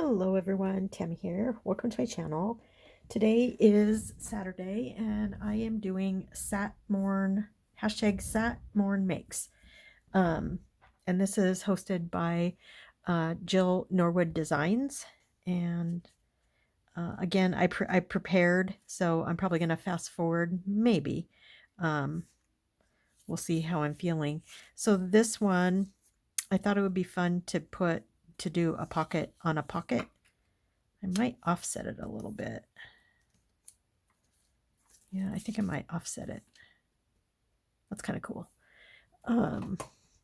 Hello everyone, Tammy here. Welcome to my channel. Today is Saturday and I am doing Satmorn, hashtag Satmorn Makes. And this is hosted by Jill Norwood Designs. And again, I prepared, so I'm probably going to fast forward, maybe. We'll see how I'm feeling. So this one, I thought it would be fun to do a pocket on a pocket. I might offset it a little bit. Yeah, I think I might offset it. That's kind of cool.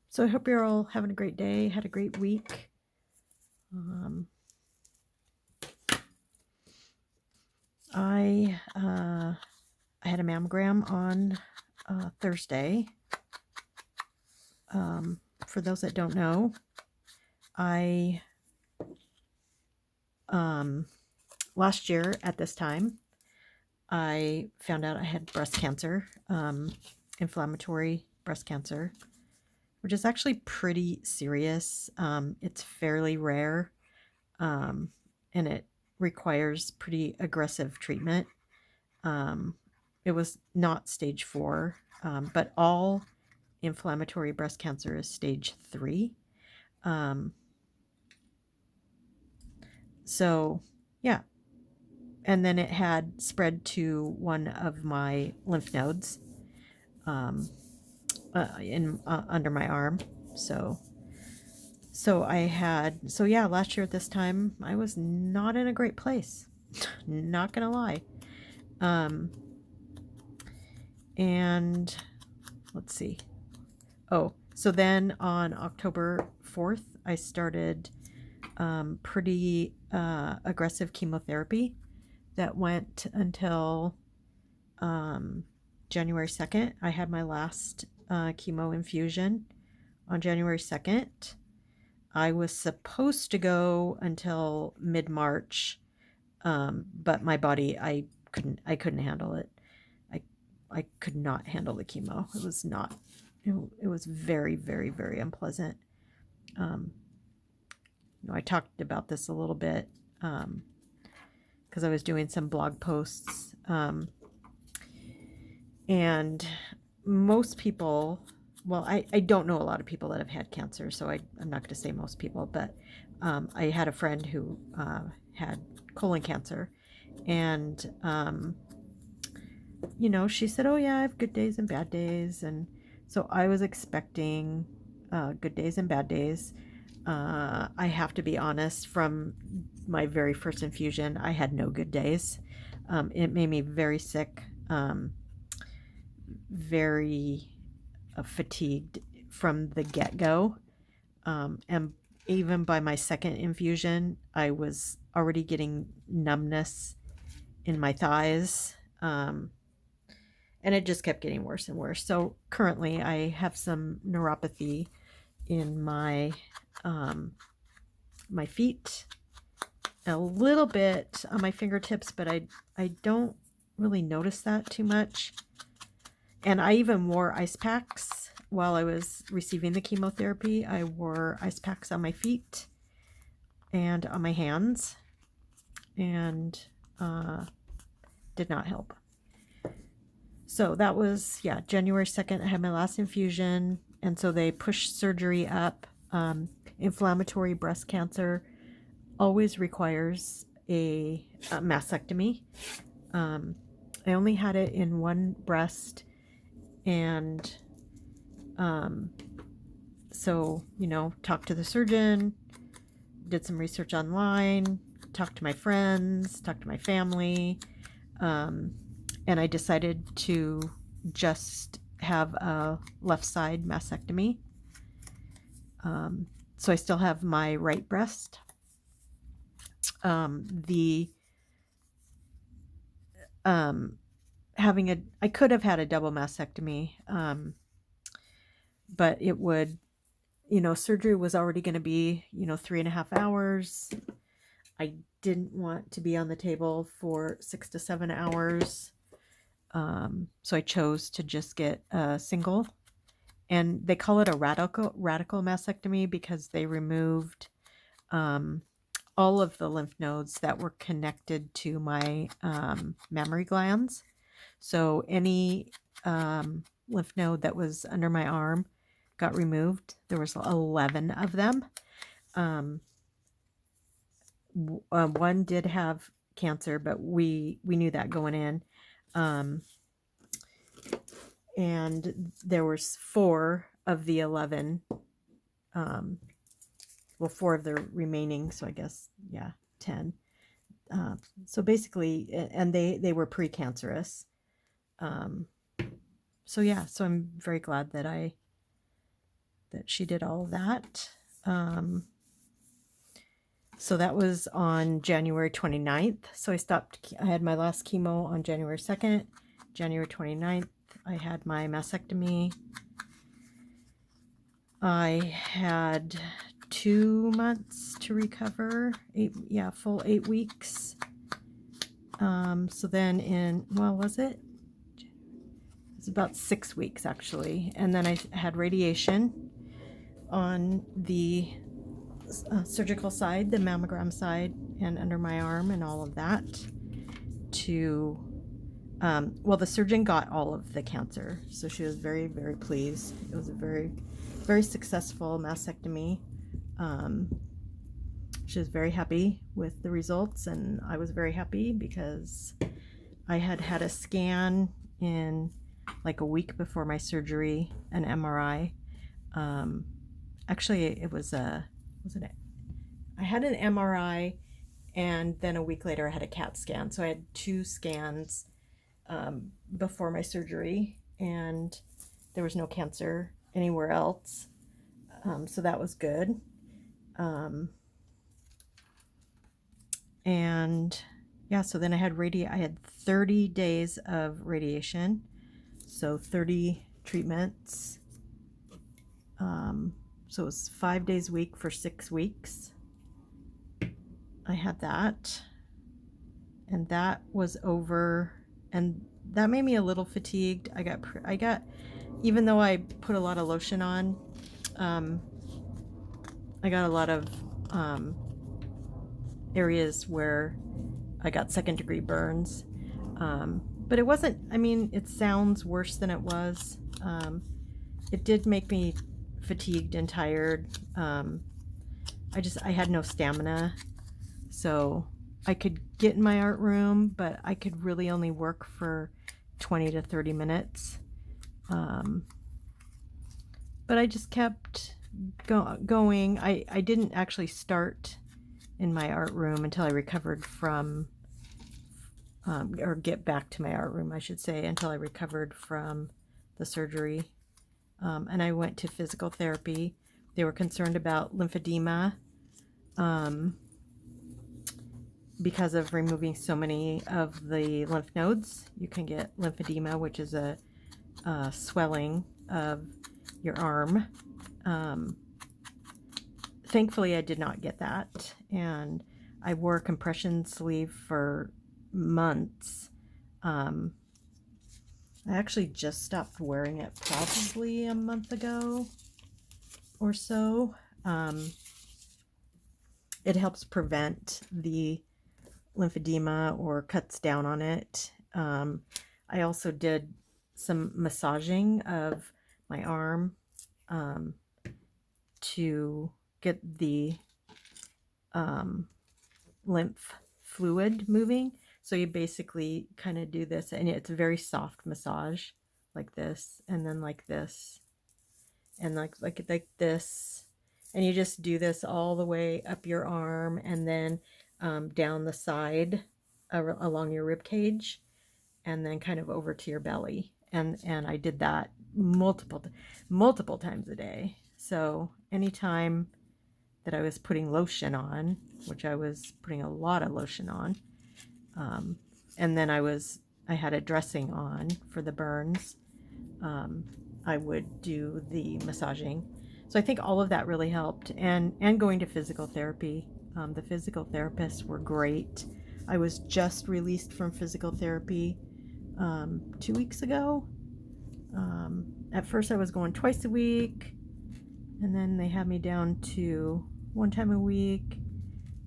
So I hope you're all having a great day, had a great week. I had a mammogram on Thursday. For those that don't know, I last year at this time, I found out I had breast cancer, inflammatory breast cancer, which is actually pretty serious. It's fairly rare, and it requires pretty aggressive treatment. It was not stage 4, but all inflammatory breast cancer is stage 3. So, yeah. And then it had spread to one of my lymph nodes under my arm. So yeah, last year at this time, I was not in a great place. Not gonna lie. And let's see. Oh, so then on October 4th, I started pretty aggressive chemotherapy that went until January 2nd. I had my last chemo infusion on January 2nd. I was supposed to go until mid-March, but my body, I couldn't handle it. I could not handle the chemo. It was not. It was very, very, very unpleasant. I talked about this a little bit because I was doing some blog posts, and most people, well, I don't know a lot of people that have had cancer, so I'm not going to say most people, but I had a friend who had colon cancer, and she said, oh yeah, I have good days and bad days, and so I was expecting good days and bad days. I have to be honest, from my very first infusion, I had no good days. It made me very sick, very fatigued from the get-go. And even by my second infusion, I was already getting numbness in my thighs. And it just kept getting worse and worse. So currently I have some neuropathy in my my feet, a little bit on my fingertips, but I don't really notice that too much. And I even wore ice packs while I was receiving the chemotherapy. I wore ice packs on my feet and on my hands, and did not help. So that was, yeah, January 2nd, I had my last infusion, and so they pushed surgery up. Inflammatory breast cancer always requires a mastectomy. I only had it in one breast, and so, talked to the surgeon, did some research online, talked to my friends, talked to my family, and I decided to just have a left side mastectomy. So I still have my right breast. I could have had a double mastectomy, but it would, surgery was already going to be, 3.5 hours. I didn't want to be on the table for 6 to 7 hours. So I chose to just get a single, and they call it a radical mastectomy because they removed all all of the lymph nodes that were connected to my mammary glands. So any lymph node that was under my arm got removed. There was 11 of them. One did have cancer, but we knew that going in. And there was 4 of the 11. Well, 4 of the remaining, so I guess, yeah, 10. So basically, and they were precancerous. So yeah, so I'm very glad that she did all of that. So that was on January 29th. So I had my last chemo on January 2nd. January 29th, I had my mastectomy. I had 2 months to recover, full 8 weeks. So then was it? It's about 6 weeks actually. And then I had radiation on the surgical side, the mammogram side, and under my arm and all of that the surgeon got all of the cancer. So she was very, very pleased. It was a very, very successful mastectomy. She was very happy with the results, and I was very happy because I had a scan in like a week before my surgery, an MRI. Actually, I had an MRI, and then a week later I had a CAT scan. So I had 2 scans before my surgery, and there was no cancer anywhere else. So that was good. And yeah, so then I had 30 days of radiation. So 30 treatments. So it was 5 days a week for 6 weeks. I had that, and that was over, and that made me a little fatigued. I got, even though I put a lot of lotion on, I got a lot of areas where I got 2nd-degree burns. But it wasn't, it sounds worse than it was. It did make me fatigued and tired. I had no stamina. So I could get in my art room, but I could really only work for 20 to 30 minutes. But I just kept going. I didn't actually start in my art room until I recovered from, or get back to my art room, I should say, until I recovered from the surgery. And I went to physical therapy. They were concerned about lymphedema because of removing so many of the lymph nodes. You can get lymphedema, which is a swelling of your arm. Thankfully, I did not get that, and I wore a compression sleeve for months. I actually just stopped wearing it probably a month ago or so. It helps prevent the lymphedema or cuts down on it. I also did some massaging of my arm to get the lymph fluid moving. So you basically kind of do this, and it's a very soft massage, like this, and then like this, and like this, and you just do this all the way up your arm, and then down the side along your rib cage, and then kind of over to your belly, and I did that multiple times a day. So anytime that I was putting lotion on, which I was putting a lot of lotion on, and then I had a dressing on for the burns, I would do the massaging. So I think all of that really helped, and going to physical therapy. The physical therapists were great. I was just released from physical therapy 2 weeks ago. At first I was going twice a week, and then they had me down to 1 time a week,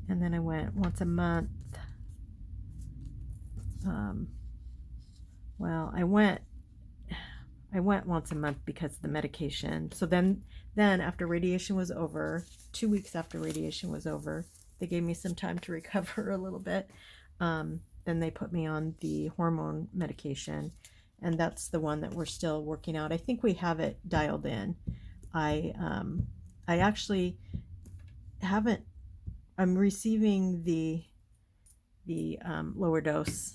And then I went once a month. Well, I went once a month because of the medication. So then after radiation was over, 2 weeks after radiation was over, they gave me some time to recover a little bit. Then they put me on the hormone medication, and that's the one that we're still working out. I think we have it dialed in. I actually haven't. I'm receiving the lower dose.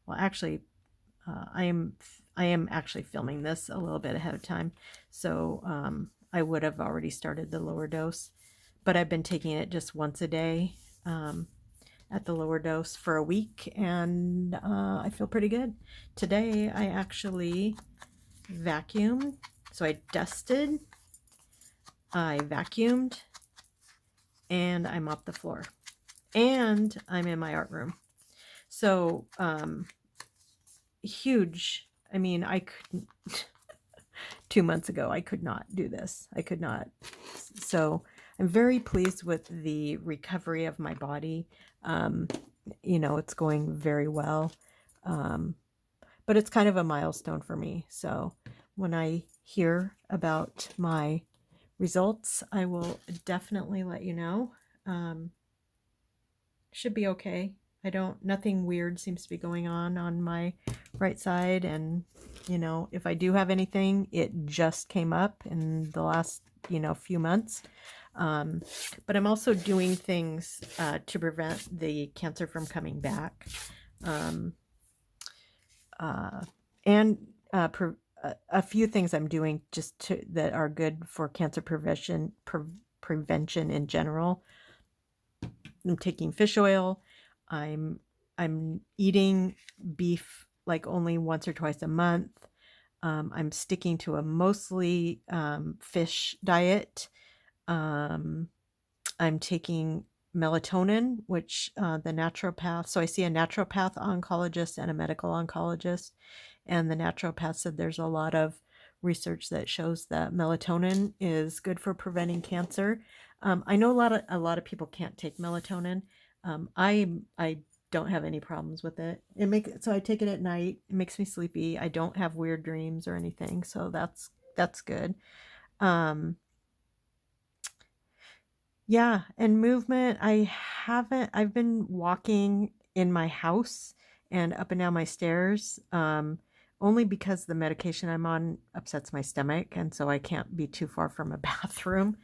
Well, actually, I am actually filming this a little bit ahead of time, so I would have already started the lower dose, but I've been taking it just once a day at the lower dose for a week, and I feel pretty good. Today I actually vacuumed, so I dusted, I vacuumed, and I mopped the floor, and I'm in my art room. So huge. I mean, I couldn't 2 months ago, I could not do this. I could not. So I'm very pleased with the recovery of my body. You know, it's going very well. But it's kind of a milestone for me. So when I hear about my results, I will definitely let you know. Should be okay. Nothing weird seems to be going on my right side. And, you know, if I do have anything, it just came up in the last, few months. But I'm also doing things to prevent the cancer from coming back. And a few things I'm doing that are good for cancer prevention in general. I'm taking fish oil. I'm eating beef like only once or twice a month. I'm sticking to a mostly fish diet. I'm taking melatonin, which the naturopath. So I see a naturopath oncologist and a medical oncologist, and the naturopath said there's a lot of research that shows that melatonin is good for preventing cancer. I know a lot of people can't take melatonin. I don't have any problems with it. So I take it at night. It makes me sleepy. I don't have weird dreams or anything, so that's good. Yeah, and movement. I've been walking in my house and up and down my stairs, only because the medication I'm on upsets my stomach, and so I can't be too far from a bathroom.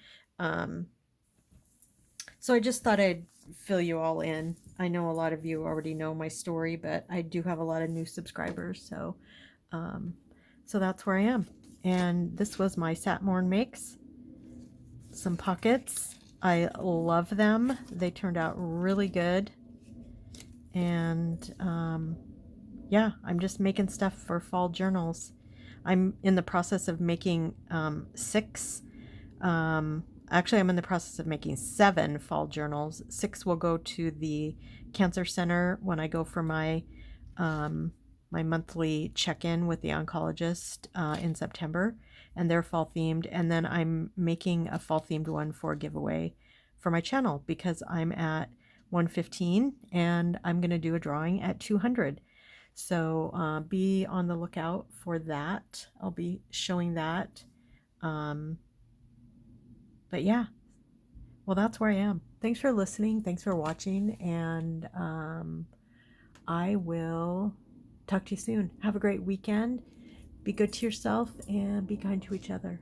So I just thought I'd fill you all in. I know a lot of you already know my story, but I do have a lot of new subscribers, so that's where I am. And this was my Satmorn Makes. Some pockets. I love them. They turned out really good. And yeah, I'm just making stuff for fall journals. I'm in the process of making 6. Actually, I'm in the process of making 7 fall journals. 6 will go to the Cancer Center when I go for my my monthly check-in with the oncologist in September, and they're fall themed. And then I'm making a fall themed one for a giveaway for my channel because I'm at 115 and I'm going to do a drawing at 200. So be on the lookout for that. I'll be showing that. But yeah, well, that's where I am. Thanks for listening. Thanks for watching. And I will talk to you soon. Have a great weekend. Be good to yourself and be kind to each other.